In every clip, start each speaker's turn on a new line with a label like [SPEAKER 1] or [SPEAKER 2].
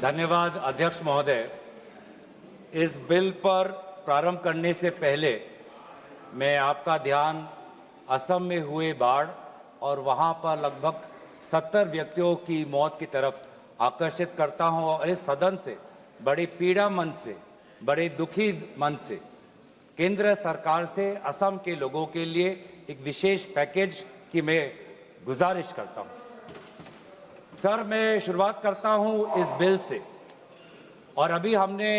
[SPEAKER 1] धन्यवाद अध्यक्ष महोदय। इस बिल पर प्रारंभ करने से पहले मैं आपका ध्यान असम में हुए बाढ़ और वहां पर लगभग 70 व्यक्तियों की मौत की तरफ आकर्षित करता हूं और इस सदन से बड़े पीड़ा मन से, बड़े दुखी मन से केंद्र सरकार से असम के लोगों के लिए एक विशेष पैकेज की मैं गुजारिश करता हूं। सर, मैं शुरुआत करता हूं इस बिल से। और अभी हमने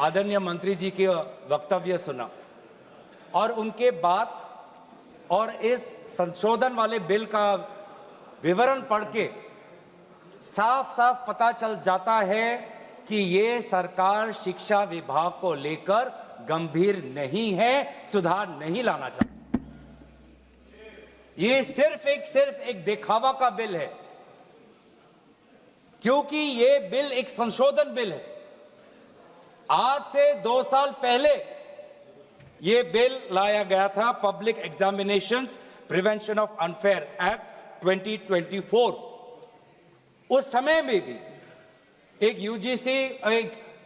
[SPEAKER 1] आदरणीय मंत्री जी के वक्तव्य सुना और उनके बाद और इस संशोधन वाले बिल का विवरण पढ़ के साफ साफ पता चल जाता है कि ये सरकार शिक्षा विभाग को लेकर गंभीर नहीं है, सुधार नहीं लाना चाहती। ये सिर्फ एक दिखावा का बिल है, क्योंकि ये बिल एक संशोधन बिल है। आज से 2 साल पहले ये बिल लाया गया था, public examinations prevention of unfair act 2024। उस समय में भी एक यूजीसी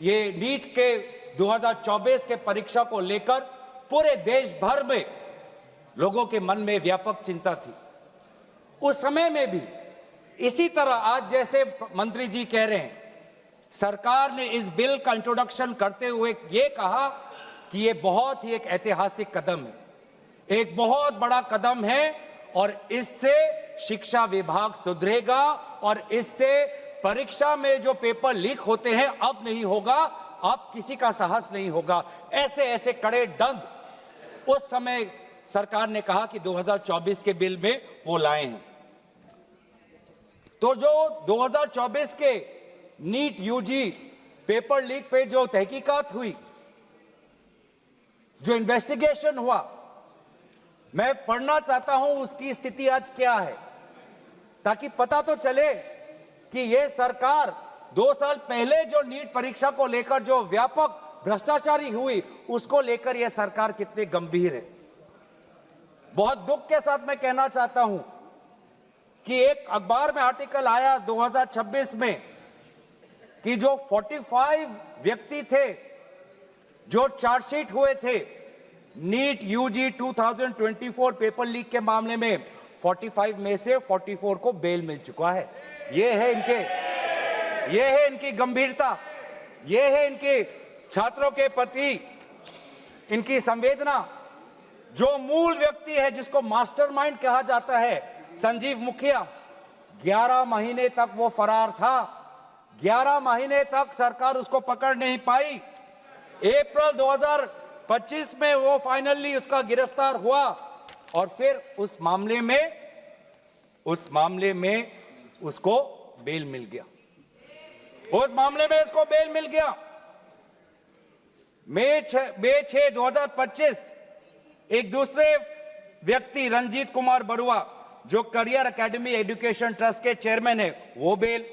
[SPEAKER 1] ये नीट के 2024 के परीक्षा को लेकर पूरे देश भर में लोगों के मन में व्यापक चिंता थी। उस समय में भी इसी तरह आज जैसे मंत्री जी कह रहे हैं, सरकार ने इस बिल का इंट्रोडक्शन करते हुए ये कहा कि ये बहुत ही एक ऐतिहासिक कदम है, एक बहुत बड़ा कदम है और इससे शिक्षा विभाग सुधरेगा और इससे परीक्षा में जो पेपर लीक होते हैं अब नहीं होगा, अब किसी का साहस नहीं होगा। ऐसे कड़े दंड उस समय सरकार ने कहा कि 2024 के बिल में वो लाए हैं। तो जो 2024 के नीट यूजी पेपर लीक पे जो तहकीकात हुई, जो इन्वेस्टिगेशन हुआ, मैं पढ़ना चाहता हूं उसकी स्थिति आज क्या है, ताकि पता तो चले कि यह सरकार 2 साल पहले जो नीट परीक्षा को लेकर जो व्यापक भ्रष्टाचारी हुई उसको लेकर यह सरकार कितनी गंभीर है। बहुत दुख के साथ मैं कहना चाहता हूं कि एक अखबार में आर्टिकल आया 2026 में कि जो 45 व्यक्ति थे जो चार्जशीट हुए थे नीट यूजी 2024 पेपर लीक के मामले में, 45 में से 44 को बेल मिल चुका है। ये है इनकी गंभीरता, ये है इनके छात्रों के प्रति इनकी संवेदना। जो मूल व्यक्ति है जिसको मास्टरमाइंड कहा जाता है, संजीव मुखिया, 11 महीने तक वो फरार था। 11 महीने तक सरकार उसको पकड़ नहीं पाई। अप्रैल 2025 में वो फाइनली उसका गिरफ्तार हुआ और फिर उस मामले में उसको बेल मिल गया। मई 6, 2025 एक दूसरे व्यक्ति रंजीत कुमार बरुआ जो करियर एकेडमी एजुकेशन ट्रस्ट के चेयरमैन है, वो बेल।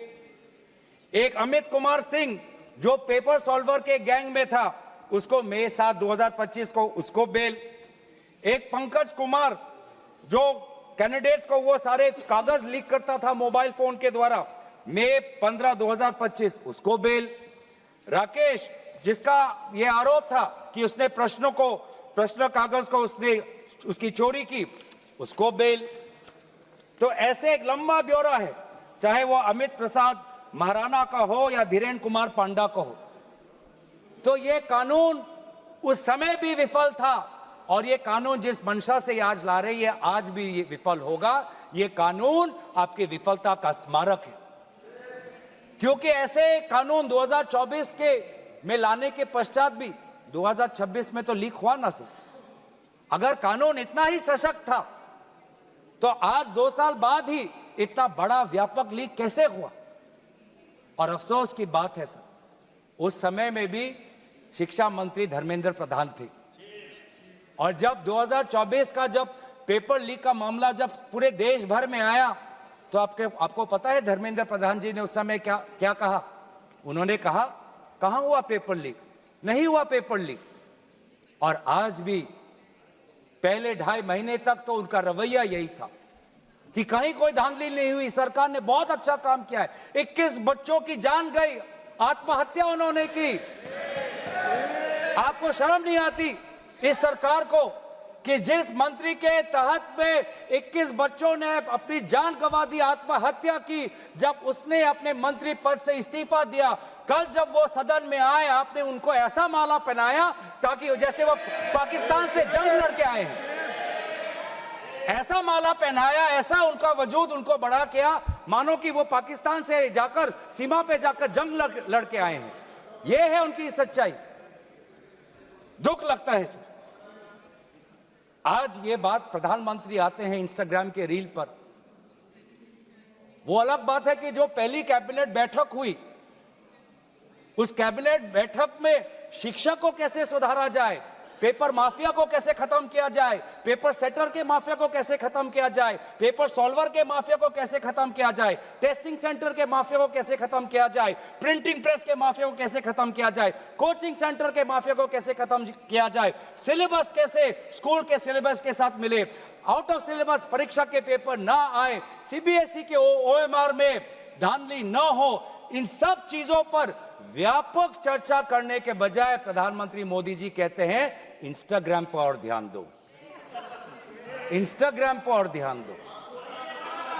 [SPEAKER 1] एक अमित कुमार सिंह जो पेपर सॉल्वर के गैंग में था, उसको मई 7, 2025 को उसको बेल। एक पंकज कुमार जो कैंडिडेट्स को वो सारे कागज लीक करता था मोबाइल फोन के द्वारा, मई 15, 2025 उसको बेल। राकेश, जिसका ये आरोप था कि उसने प्रश्न कागज को उसकी चोरी की, उसको बेल। तो ऐसे एक लंबा ब्यौरा है, चाहे वो अमित प्रसाद महाराणा का हो या धीरेन्द्र कुमार पांडा का हो। तो ये कानून उस समय भी विफल था और ये कानून जिस मंशा से आज ला रही है, आज भी ये विफल होगा। ये कानून आपकी विफलता का स्मारक है, क्योंकि ऐसे कानून 2024 के में लाने के पश्चात भी 2026 में तो लीक हुआ ना सर। अगर कानून इतना ही सशक्त था तो आज 2 साल बाद ही इतना बड़ा व्यापक लीक कैसे हुआ। और अफसोस की बात है सर, उस समय में भी शिक्षा मंत्री धर्मेंद्र प्रधान थे और जब 2024 का जब पेपर लीक का मामला जब पूरे देश भर में आया तो आपको पता है धर्मेंद्र प्रधान जी ने उस समय क्या कहा? उन्होंने कहा, कहां हुआ पेपर लीक? नहीं हुआ पेपर लीक। और आज भी पहले 2.5 महीने तक तो उनका रवैया यही था कि कहीं कोई धांधली नहीं हुई, सरकार ने बहुत अच्छा काम किया है। 21 बच्चों की जान गई आत्महत्या उन्होंने की। आपको शर्म नहीं आती इस सरकार को कि जिस मंत्री के तहत में 21 बच्चों ने अपनी जान गंवा दी, आत्महत्या की, जब उसने अपने मंत्री पद से इस्तीफा दिया, कल जब वो सदन में आए आपने उनको ऐसा माला पहनाया ताकि जैसे वो पाकिस्तान से जंग लड़के आए हैं, ऐसा माला पहनाया, ऐसा उनका वजूद उनको बड़ा किया मानो कि वो पाकिस्तान से जाकर सीमा पे जाकर जंग लड़के आए हैं। ये है उनकी सच्चाई। दुख लगता है सर। आज ये बात प्रधानमंत्री आते हैं इंस्टाग्राम के रील पर, वो अलग बात है कि जो पहली कैबिनेट बैठक हुई उस कैबिनेट बैठक में शिक्षा को कैसे सुधारा जाए, पेपर माफिया को कैसे खत्म किया जाए, पेपर सेटर के माफिया को कैसे खत्म किया जाए, पेपर सॉल्वर के माफिया को कैसे खत्म किया जाए, टेस्टिंग सेंटर के माफिया को कैसे खत्म किया जाए, प्रिंटिंग प्रेस के माफिया को कैसे खत्म किया जाए, कोचिंग सेंटर के माफिया को कैसे खत्म किया जाए, सिलेबस कैसे स्कूल के सिलेबस के साथ मिले, आउट ऑफ सिलेबस परीक्षा के पेपर ना आए, सीबीएसई के ओएमआर में धांधली न हो, इन सब चीजों पर व्यापक चर्चा करने के बजाय प्रधानमंत्री मोदी जी कहते हैं इंस्टाग्राम पर और ध्यान दो, इंस्टाग्राम पर और ध्यान दो।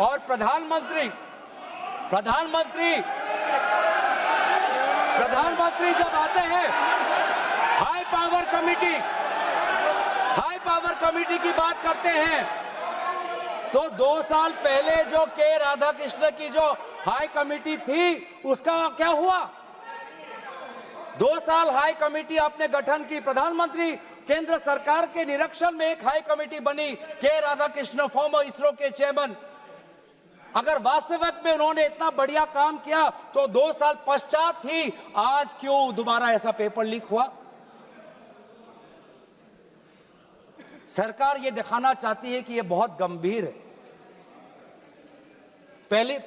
[SPEAKER 1] और प्रधानमंत्री जब आते हैं हाई पावर कमेटी की बात करते हैं तो 2 साल पहले जो के राधाकृष्ण की जो हाई कमेटी थी उसका क्या हुआ? 2 साल हाई कमेटी आपने गठन की, प्रधानमंत्री केंद्र सरकार के निरीक्षण में एक हाई कमेटी बनी, के राधाकृष्ण फॉर्मर इसरो के चेयरमैन। अगर वास्तविक में उन्होंने इतना बढ़िया काम किया तो 2 साल पश्चात ही आज क्यों दोबारा ऐसा पेपर लीक हुआ? सरकार ये दिखाना चाहती है कि ये बहुत गंभीर है।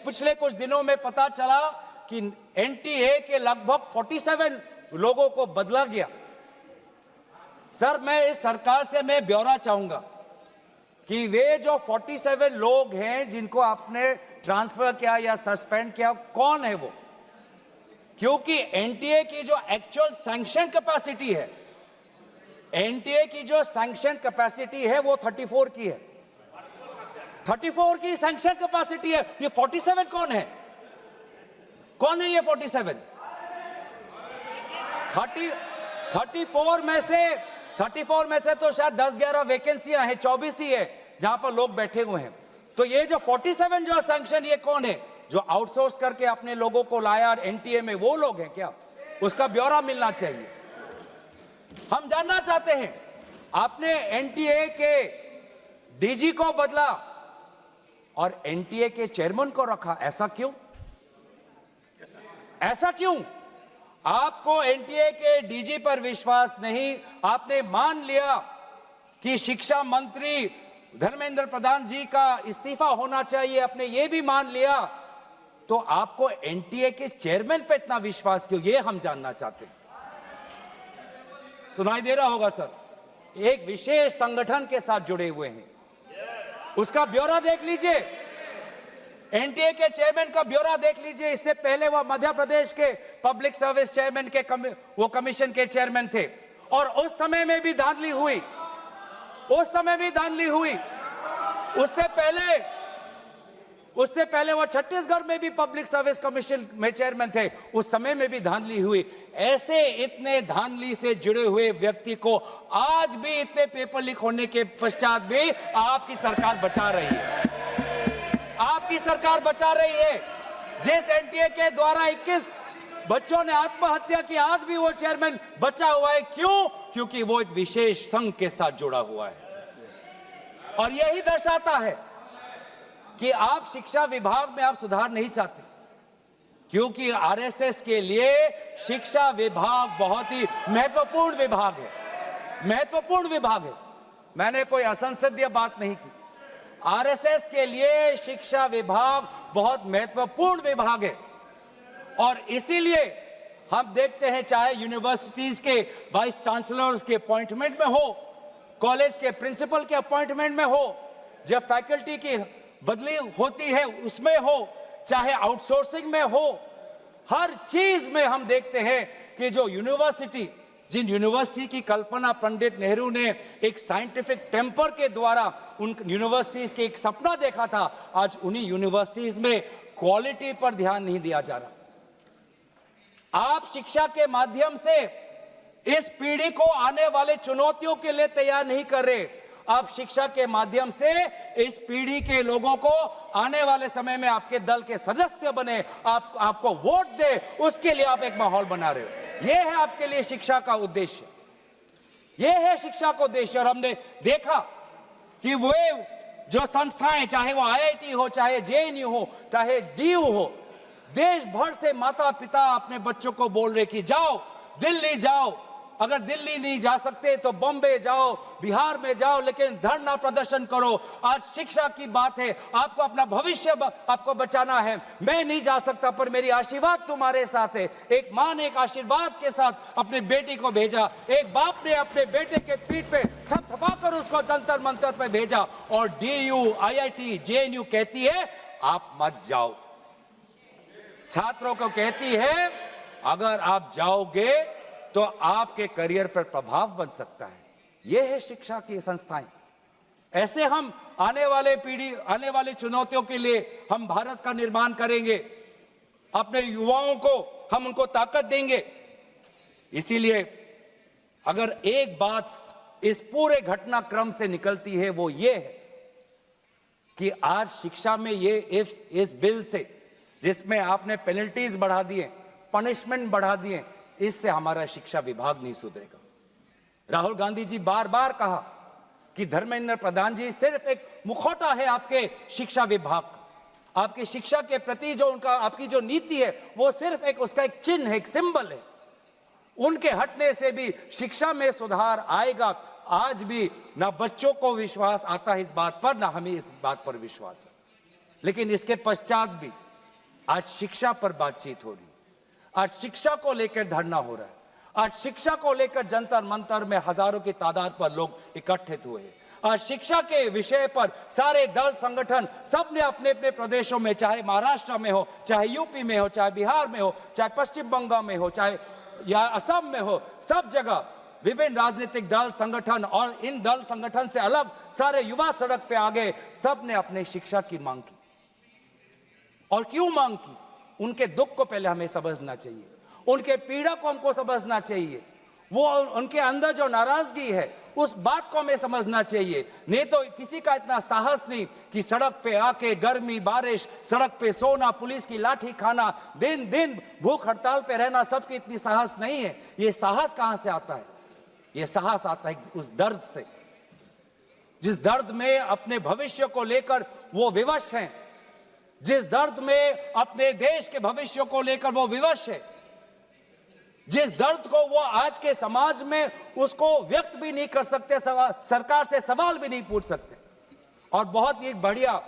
[SPEAKER 1] पिछले कुछ दिनों में पता चला कि एनटीए के लगभग 47 लोगों को बदला गया। सर मैं इस सरकार से मैं ब्यौरा चाहूंगा कि वे जो 47 लोग हैं जिनको आपने ट्रांसफर किया या सस्पेंड किया, कौन है वो? क्योंकि एनटीए की जो एक्चुअल सैंक्शन कैपेसिटी है, एनटीए की जो सैंक्शन कैपेसिटी है वो 34 की है, 34 की सैंक्शन कैपेसिटी है। ये 47 कौन है? कौन है ये 47? 34 में से तो शायद 10-11 वैकेंसियां हैं, 24 ही है जहां पर लोग बैठे हुए हैं। तो ये जो 47 जो सैंक्शन, ये कौन है? जो आउटसोर्स करके अपने लोगों को लाया एनटीए में, वो लोग हैं क्या? उसका ब्यौरा मिलना चाहिए। हम जानना चाहते हैं, आपने एनटीए के डीजी को बदला और एनटीए के चेयरमैन को रखा, ऐसा क्यों? ऐसा क्यों? आपको एनटीए के डीजी पर विश्वास नहीं, आपने मान लिया कि शिक्षा मंत्री धर्मेंद्र प्रधान जी का इस्तीफा होना चाहिए, आपने ये भी मान लिया, तो आपको एनटीए के चेयरमैन पे इतना विश्वास क्यों? ये हम जानना चाहते हैं। सुनाई दे रहा होगा सर, एक विशेष संगठन के साथ जुड़े हुए हैं, उसका ब्यौरा देख लीजिए, एनटीए के चेयरमैन का ब्यौरा देख लीजिए। इससे पहले वह मध्य प्रदेश के पब्लिक सर्विस चेयरमैन के वो कमीशन के चेयरमैन थे और उस समय में भी धांधली हुई, उससे पहले वो छत्तीसगढ़ में भी पब्लिक सर्विस कमीशन में चेयरमैन थे, उस समय में भी धांधली हुई। ऐसे इतने धांधली से जुड़े हुए व्यक्ति को आज भी इतने पेपर लीक होने के पश्चात भी आपकी सरकार बचा रही है, आपकी सरकार बचा रही है। जिस एनटीए के द्वारा 21 बच्चों ने आत्महत्या की, आज भी वो चेयरमैन बचा हुआ है। क्यों? क्योंकि वो एक विशेष संघ के साथ जुड़ा हुआ है। और यही दर्शाता है कि आप शिक्षा विभाग में आप सुधार नहीं चाहते, क्योंकि आरएसएस के लिए शिक्षा विभाग बहुत ही महत्वपूर्ण विभाग है। मैंने कोई असंसदीय बात नहीं की। आरएसएस के लिए शिक्षा विभाग बहुत महत्वपूर्ण विभाग है और इसीलिए हम देखते हैं, चाहे यूनिवर्सिटीज के वाइस चांसलर्स के अपॉइंटमेंट में हो, कॉलेज के प्रिंसिपल के अपॉइंटमेंट में हो, जब फैकल्टी की बदली होती है उसमें हो, चाहे आउटसोर्सिंग में हो, हर चीज में हम देखते हैं कि जो यूनिवर्सिटी, जिन यूनिवर्सिटी की कल्पना पंडित नेहरू ने एक साइंटिफिक टेम्पर के द्वारा उन यूनिवर्सिटीज के एक सपना देखा था, आज उन्हीं यूनिवर्सिटीज में क्वालिटी पर ध्यान नहीं दिया जा रहा। आप शिक्षा के माध्यम से इस पीढ़ी को आने वाले चुनौतियों के लिए तैयार नहीं कर रहे। आप शिक्षा के माध्यम से इस पीढ़ी के लोगों को आने वाले समय में आपके दल के सदस्य बने, आपको वोट दे, उसके लिए आप एक माहौल बना रहे हो। यह है आपके लिए शिक्षा का उद्देश्य, यह है शिक्षा का उद्देश्य। और हमने देखा कि वे जो संस्थाएं, चाहे वो आईआईटी हो, चाहे जेएनयू हो, चाहे डीयू हो, देश भर से माता पिता अपने बच्चों को बोल रहे कि जाओ दिल्ली जाओ, अगर दिल्ली नहीं जा सकते तो बॉम्बे जाओ, बिहार में जाओ, लेकिन धरना प्रदर्शन करो। आज शिक्षा की बात है, आपको अपना भविष्य आपको बचाना है। मैं नहीं जा सकता पर मेरी आशीर्वाद तुम्हारे साथ है। एक मां ने एक आशीर्वाद के साथ अपनी बेटी को भेजा, एक बाप ने अपने बेटे के पीठ पे थपथपाकर उसको जंतर मंतर पे भेजा, और डीयू, आईआईटी, जेएनयू कहती है आप मत जाओ। छात्रों को कहती है अगर आप जाओगे तो आपके करियर पर प्रभाव बन सकता है। यह है शिक्षा की संस्थाएं। ऐसे हम आने वाले पीढ़ी, आने वाली चुनौतियों के लिए हम भारत का निर्माण करेंगे। अपने युवाओं को हम उनको ताकत देंगे। इसीलिए अगर एक बात इस पूरे घटनाक्रम से निकलती है वो ये है कि आज शिक्षा में ये इस बिल से, जिसमें आपने पेनल्टीज बढ़ा दिए, पनिशमेंट बढ़ा दिए, इससे हमारा शिक्षा विभाग नहीं सुधरेगा। राहुल गांधी जी बार बार कहा कि धर्मेंद्र प्रधान जी सिर्फ एक मुखौटा है आपके शिक्षा विभाग का। आपकी शिक्षा के प्रति जो उनका, आपकी जो नीति है वो सिर्फ एक, उसका एक चिन्ह है, एक सिंबल है। उनके हटने से भी शिक्षा में सुधार आएगा। आज भी ना बच्चों को विश्वास आता है इस बात पर, ना हमें इस बात पर विश्वास है। लेकिन इसके पश्चात भी आज शिक्षा पर बातचीत हो रही है, आज शिक्षा को लेकर धरना हो रहा है, आज शिक्षा को लेकर जंतर मंतर में हजारों की तादाद पर लोग इकट्ठित हुए हैं। आज शिक्षा के विषय पर सारे दल संगठन सब ने अपने अपने प्रदेशों में, चाहे महाराष्ट्र में हो, चाहे यूपी में हो, चाहे बिहार में हो, चाहे पश्चिम बंगाल में हो, चाहे या असम में हो, सब जगह विभिन्न राजनीतिक दल संगठन और इन दल संगठन से अलग सारे युवा सड़क पे आ गए। सब ने अपने शिक्षा की मांग की। और क्यों मांग की? उनके दुख को पहले हमें समझना चाहिए, उनके पीड़ा को हमको समझना चाहिए, वो उनके अंदर जो नाराजगी है उस बात को हमें समझना चाहिए। नहीं तो किसी का इतना साहस नहीं कि सड़क पे आके गर्मी बारिश, सड़क पे सोना, पुलिस की लाठी खाना, दिन दिन भूख हड़ताल पे रहना, सबकी इतनी साहस नहीं है। ये साहस कहां से आता है? ये साहस आता है उस दर्द से, जिस दर्द में अपने भविष्य को लेकर वो विवश हैं, जिस दर्द में अपने देश के भविष्य को लेकर वो विवश है, जिस दर्द को वो आज के समाज में उसको व्यक्त भी नहीं कर सकते, सरकार से सवाल भी नहीं पूछ सकते। और बहुत ही बढ़िया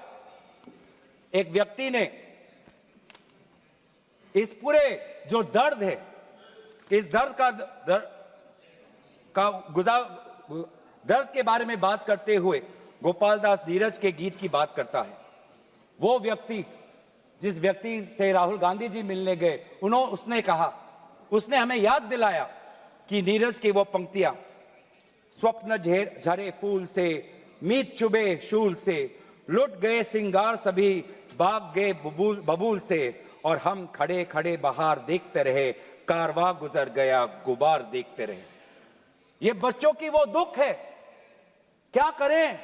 [SPEAKER 1] एक व्यक्ति ने इस पूरे जो दर्द है, इस दर्द के बारे में बात करते हुए गोपाल दास नीरज के गीत की बात करता है। वो व्यक्ति, जिस व्यक्ति से राहुल गांधी जी मिलने गए, उसने कहा, उसने हमें याद दिलाया कि नीरज की वो पंक्तियां, स्वप्न झरे फूल से, मीत चुबे शूल से, लुट गए सिंगार सभी, भाग गए बबूल से, और हम खड़े खड़े बहार देखते रहे, कारवा गुजर गया गुबार देखते रहे। ये बच्चों की वो दुख है। क्या करें?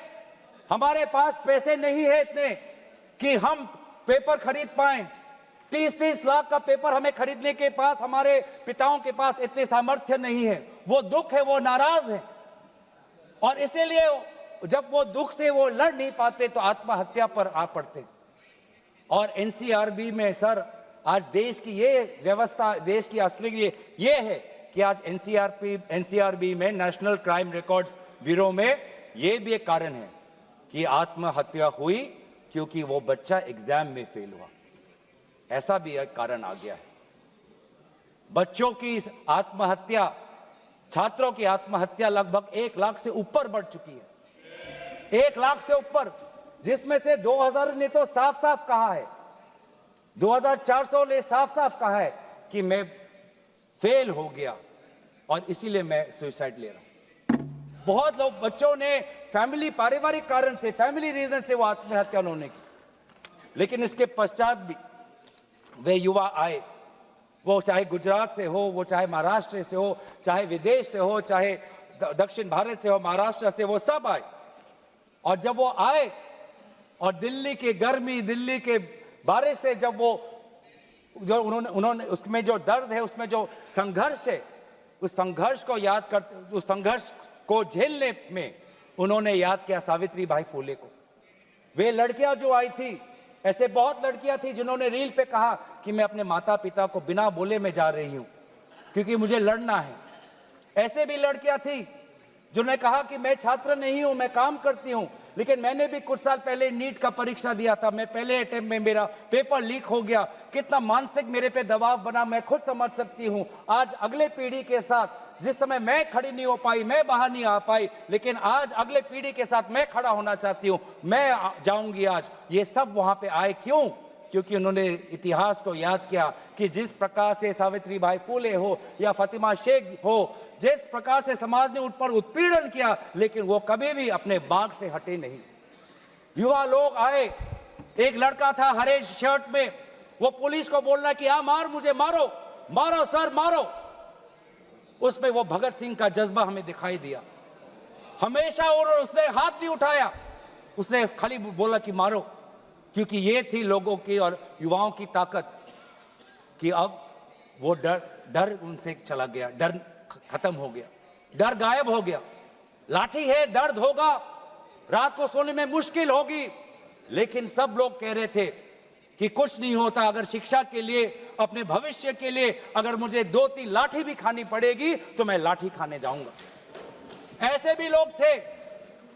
[SPEAKER 1] हमारे पास पैसे नहीं है इतने कि हम पेपर खरीद पाएं। 30-30 लाख का पेपर हमें खरीदने के पास, हमारे पिताओं के पास इतने सामर्थ्य नहीं है। वो दुख है, वो नाराज है, और इसीलिए जब वो दुख से वो लड़ नहीं पाते तो आत्महत्या पर आ पड़ते। और एनसीआरबी में सर, आज देश की ये व्यवस्था, देश की असली ये है कि आज एनसीआरबी में, नेशनल क्राइम रिकॉर्ड्स ब्यूरो में, ये भी एक कारण है कि आत्महत्या हुई क्योंकि वो बच्चा एग्जाम में फेल हुआ। ऐसा भी एक कारण आ गया है। बच्चों की आत्महत्या, छात्रों की आत्महत्या लगभग 1 लाख से ऊपर बढ़ चुकी है। 1 लाख से ऊपर, जिसमें से 2000 ने तो साफ साफ कहा है, 2400 ने साफ साफ कहा है कि मैं फेल हो गया और इसीलिए मैं सुसाइड ले रहा हूं। बहुत लोग बच्चों ने फैमिली पारिवारिक कारण से, फैमिली रीजन से वो आत्महत्या उन्होंने की, लेकिन इसके पश्चात भी वे युवा आए, वो चाहे गुजरात से हो, वो चाहे महाराष्ट्र से हो, चाहे विदेश से हो, चाहे दक्षिण भारत से हो, महाराष्ट्र से, वो सब आए। और जब वो आए और दिल्ली की गर्मी, दिल्ली के बारिश से जब वो जो उन्होंने उसमें जो दर्द है, उसमें जो संघर्ष है, उस संघर्ष को याद करते, उस संघर्ष को झेलने में उन्होंने याद किया सावित्री बाई फुले को। वे लड़कियां जो आई थी, ऐसे बहुत लड़कियां थी जिन्होंने रील पे कहा कि मैं अपने माता पिता को बिना बोले में जा रही हूं क्योंकि मुझे लड़ना है। ऐसे भी लड़कियां थी जिन्होंने कहा कि मैं छात्र नहीं हूं, मैं काम करती हूं, लेकिन मैंने भी कुछ साल पहले नीट का परीक्षा दिया था, मैं पहले अटेम्प्ट में मेरा पेपर लीक हो गया, कितना मानसिक मेरे पे दबाव बना मैं खुद समझ सकती हूं। आज अगले पीढ़ी के साथ, जिस समय मैं खड़ी नहीं हो पाई, मैं बाहर नहीं आ पाई, लेकिन आज अगले पीढ़ी के साथ मैं खड़ा होना चाहती हूं, मैं जाऊंगी आज। ये सब वहां पे आए क्यों? क्योंकि उन्होंने इतिहास को याद किया कि जिस प्रकार से सावित्री बाई फुले हो या फातिमा शेख हो, जिस प्रकार से समाज ने उन पर उत्पीड़न किया, लेकिन वो कभी भी अपने बाग से हटे नहीं। युवा लोग आए, एक लड़का था हरे शर्ट में, वो पुलिस को बोल रहा कि हाँ मार, मुझे मारो, मारो सर मारो। उसमें वो भगत सिंह का जज्बा हमें दिखाई दिया। हमेशा उसने हाथ नहीं उठाया, उसने खाली बोला कि मारो, क्योंकि ये थी लोगों की और युवाओं की ताकत कि अब वो डर उनसे चला गया, डर खत्म हो गया, डर गायब हो गया। लाठी है, दर्द होगा, रात को सोने में मुश्किल होगी, लेकिन सब लोग कह रहे थे कि कुछ नहीं होता, अगर शिक्षा के लिए, अपने भविष्य के लिए अगर मुझे 2-3 लाठी भी खानी पड़ेगी तो मैं लाठी खाने जाऊंगा। ऐसे भी लोग थे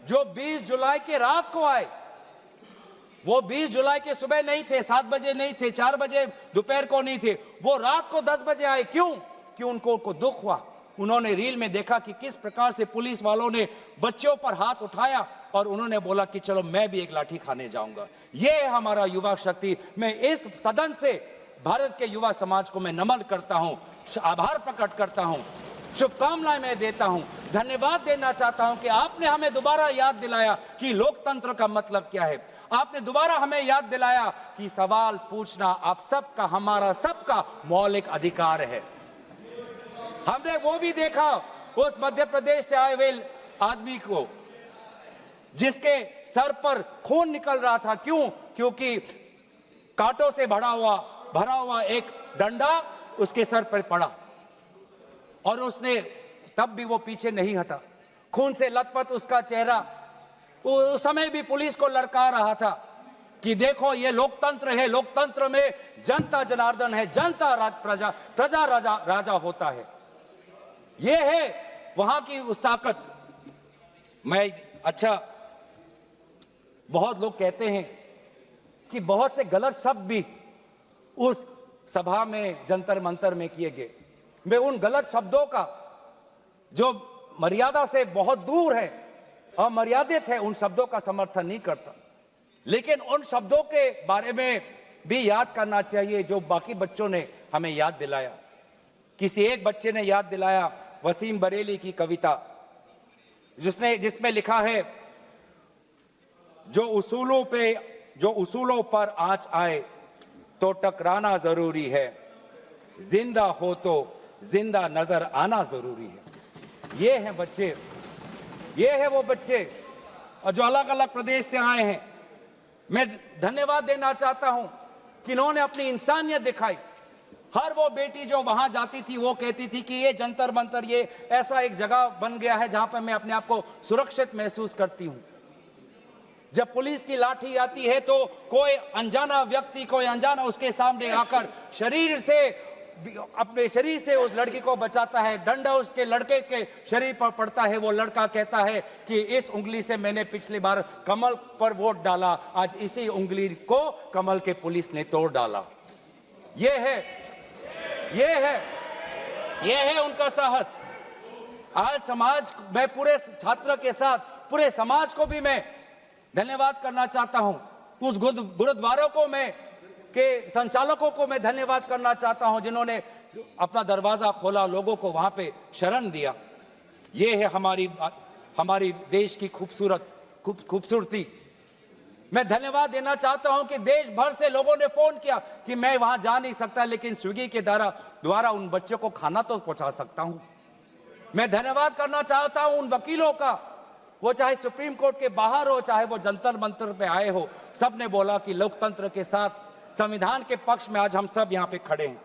[SPEAKER 1] जो 20 जुलाई की रात को आए। वो 20 जुलाई के सुबह नहीं थे, 7 बजे नहीं थे, 4 बजे दोपहर को नहीं थे, वो रात को 10 बजे आए। क्यों? कि उनको दुख हुआ। उन्होंने रील में देखा कि किस प्रकार से पुलिस वालों ने बच्चों पर हाथ उठाया और उन्होंने बोला कि चलो मैं भी एक लाठी खाने जाऊंगा। ये है हमारा युवा शक्ति। मैं इस सदन से भारत के युवा समाज को मैं नमन करता हूं, आभार प्रकट करता हूं, शुभकामनाएं मैं देता हूं, धन्यवाद देना चाहता हूं कि आपने हमें दोबारा याद दिलाया कि लोकतंत्र का मतलब क्या है। आपने दोबारा हमें याद दिलाया कि सवाल पूछना आप सबका, हमारा सबका मौलिक अधिकार है। हमने वो भी देखा उस मध्य प्रदेश से आए हुए आदमी को जिसके सर पर खून निकल रहा था। क्यों? क्योंकि कांटों से भरा हुआ एक डंडा उसके सर पर पड़ा और उसने तब भी वो पीछे नहीं हटा। खून से लथपथ उसका चेहरा, उस समय भी पुलिस को ललकार रहा था कि देखो ये लोकतंत्र है, लोकतंत्र में जनता जनार्दन है, जनता प्रजा राजा होता है। ये है वहां की उस ताकत। बहुत लोग कहते हैं कि बहुत से गलत शब्द भी उस सभा में, जंतर मंतर में किए गए। मैं उन गलत शब्दों का जो मर्यादा से बहुत दूर है, अमर्यादित है, उन शब्दों का समर्थन नहीं करता, लेकिन उन शब्दों के बारे में भी याद करना चाहिए जो बाकी बच्चों ने हमें याद दिलाया। किसी एक बच्चे ने याद दिलाया वसीम बरेली की कविता, जिसमें लिखा है, जो उसूलों पर आंच आए तो टकराना जरूरी है, जिंदा हो तो जिंदा नजर आना जरूरी है। ये हैं बच्चे, ये है वो बच्चे और जो अलग अलग प्रदेश से आए हैं। मैं धन्यवाद देना चाहता हूं कि इन्होंने अपनी इंसानियत दिखाई। हर वो बेटी जो वहां जाती थी वो कहती थी कि ये जंतर मंतर, ये ऐसा एक जगह बन गया है जहां पर मैं अपने आप को सुरक्षित महसूस करती हूं। जब पुलिस की लाठी आती है तो कोई अनजाना व्यक्ति, कोई अनजाना उसके सामने आकर अपने शरीर से उस लड़की को बचाता है। डंडा उसके लड़के के शरीर पर पड़ता है, वो लड़का कहता है कि इस उंगली से मैंने पिछली बार कमल पर वोट डाला, आज इसी उंगली को कमल के पुलिस ने तोड़ डाला। ये है उनका साहस। आज समाज, मैं पूरे छात्र के साथ पूरे समाज को भी मैं धन्यवाद करना चाहता हूं। उस गुरुद्वारों को के संचालकों को मैं धन्यवाद करना चाहता हूं जिन्होंने अपना दरवाजा खोला, लोगों को वहां पे शरण दिया। ये है हमारी देश की खूबसूरती। मैं धन्यवाद देना चाहता हूं कि देश भर से लोगों ने फोन किया कि मैं वहां जा नहीं सकता, लेकिन स्विगी के द्वारा उन बच्चों को खाना तो पहुंचा सकता हूं। मैं धन्यवाद करना चाहता हूं उन वकीलों का, वो चाहे सुप्रीम कोर्ट के बाहर हो, चाहे वो जंतर मंतर पे आए हो, सबने बोला कि लोकतंत्र के साथ, संविधान के पक्ष में आज हम सब यहां पे खड़े हैं।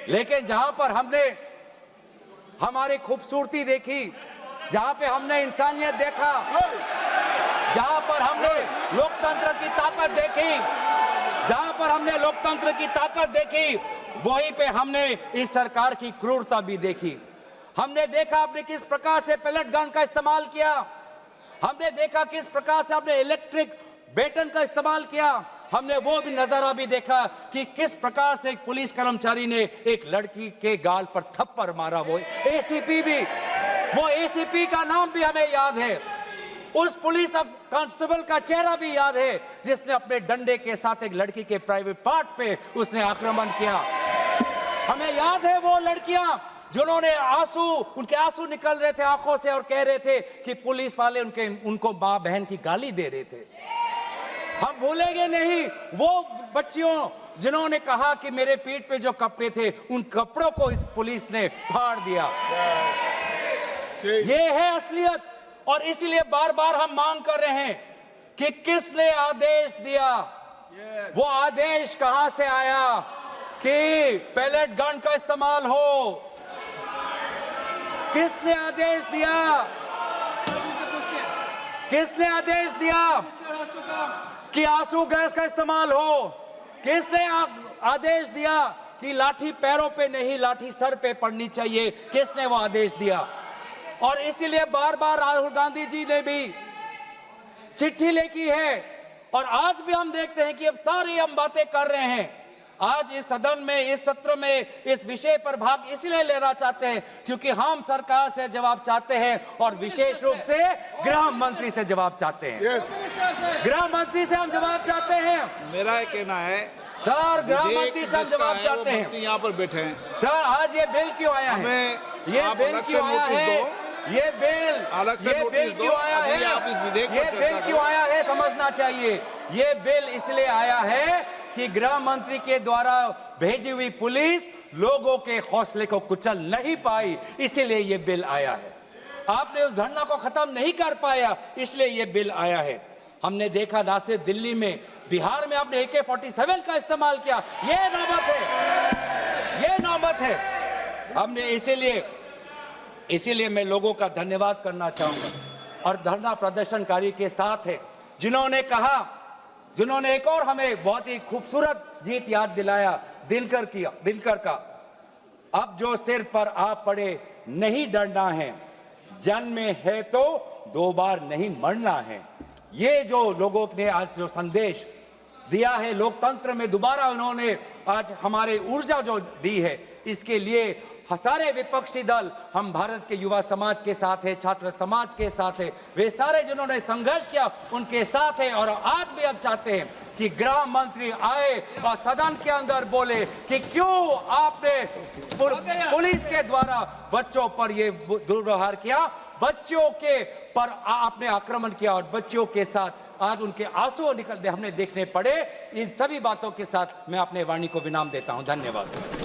[SPEAKER 1] लेकिन जहां पर हमने हमारी खूबसूरती देखी, जहां पे हमने इंसानियत देखा, जहां पर हमने लोकतंत्र की ताकत देखी, जहां पर हमने लोकतंत्र की ताकत देखी, वहीं पे हमने इस सरकार की क्रूरता भी देखी। हमने देखा आपने किस प्रकार से पैलेट गन का इस्तेमाल किया, हमने देखा किस प्रकार से आपने इलेक्ट्रिक बेटन का इस्तेमाल किया, हमने वो भी नजारा भी देखा कि किस प्रकार से एक पुलिस कर्मचारी ने एक लड़की के गाल पर थप्पड़ मारा। वो एसीपी का नाम भी हमें याद है, उस पुलिस कांस्टेबल का चेहरा भी याद है जिसने अपने डंडे के साथ एक लड़की के प्राइवेट पार्ट पे उसने आक्रमण किया। हमें याद है वो लड़कियां जिन्होंने उनके आंसू निकल रहे थे आंखों से और कह रहे थे कि पुलिस वाले उनको मां बहन की गाली दे रहे थे। हम भूलेंगे नहीं वो बच्चियों जिन्होंने कहा कि मेरे पीठ पे जो कपड़े थे उन कपड़ों को इस पुलिस ने फाड़ दिया। ये है असलियत, और इसीलिए बार बार हम मांग कर रहे हैं कि किसने आदेश दिया, वो आदेश कहां से आया कि पैलेट गन का इस्तेमाल हो, किसने आदेश दिया, किसने आदेश दिया कि आंसू गैस का इस्तेमाल हो, किसने आदेश दिया कि लाठी पैरों पे नहीं लाठी सर पे पड़नी चाहिए, किसने वो आदेश दिया। और इसीलिए बार बार राहुल गांधी जी ने भी चिट्ठी लिखी है, और आज भी हम देखते हैं कि अब सारी हम बातें कर रहे हैं। आज इस सदन में, इस सत्र में इस विषय पर भाग इसलिए लेना चाहते हैं क्योंकि हम सरकार से जवाब चाहते हैं, और विशेष रूप से गृह मंत्री से जवाब चाहते हैं। गृह मंत्री से हम जवाब चाहते हैं।
[SPEAKER 2] मेरा कहना है
[SPEAKER 1] सर, गृह मंत्री से हम जवाब चाहते हैं।
[SPEAKER 2] यहाँ पर बैठे हैं
[SPEAKER 1] सर, आज ये बिल क्यों आया है, ये बिल क्यों आया है, ये बिल क्यों आया है, ये बिल क्यों आया है समझना चाहिए। ये बिल इसलिए आया है कि गृह मंत्री के द्वारा भेजी हुई पुलिस लोगों के हौसले को कुचल नहीं पाई, इसीलिए ये बिल आया है। आपने उस धरना को खत्म नहीं कर पाया, इसलिए ये बिल आया है। हमने देखा ना सिर्फ दिल्ली में, बिहार में आपने AK-47 का इस्तेमाल किया। ये नौबत है। हमने इसीलिए मैं लोगों का धन्यवाद करना चाहूंगा, और धरना प्रदर्शनकारी के साथ है जिन्होंने एक और हमें बहुत ही खूबसूरत गीत याद दिलाया, दिनकर का। अब जो सिर पर आ पड़े नहीं डरना है, जन्म है तो 2 बार नहीं मरना है। ये जो लोगों ने आज जो संदेश दिया है लोकतंत्र में, दोबारा उन्होंने आज हमारे ऊर्जा जो दी है, इसके लिए सारे विपक्षी दल, हम भारत के युवा समाज के साथ है, छात्र समाज के साथ है, वे सारे जिन्होंने संघर्ष किया उनके साथ है। और आज भी हम चाहते हैं कि गृह मंत्री आए और सदन के अंदर बोले कि क्यों आपने पुलिस के द्वारा बच्चों पर ये दुर्व्यवहार किया, बच्चों के पर आपने आक्रमण किया, और बच्चों के साथ आज उनके आंसू निकलते हमने देखने पड़े। इन सभी बातों के साथ मैं अपने वाणी को विराम देता हूं। धन्यवाद।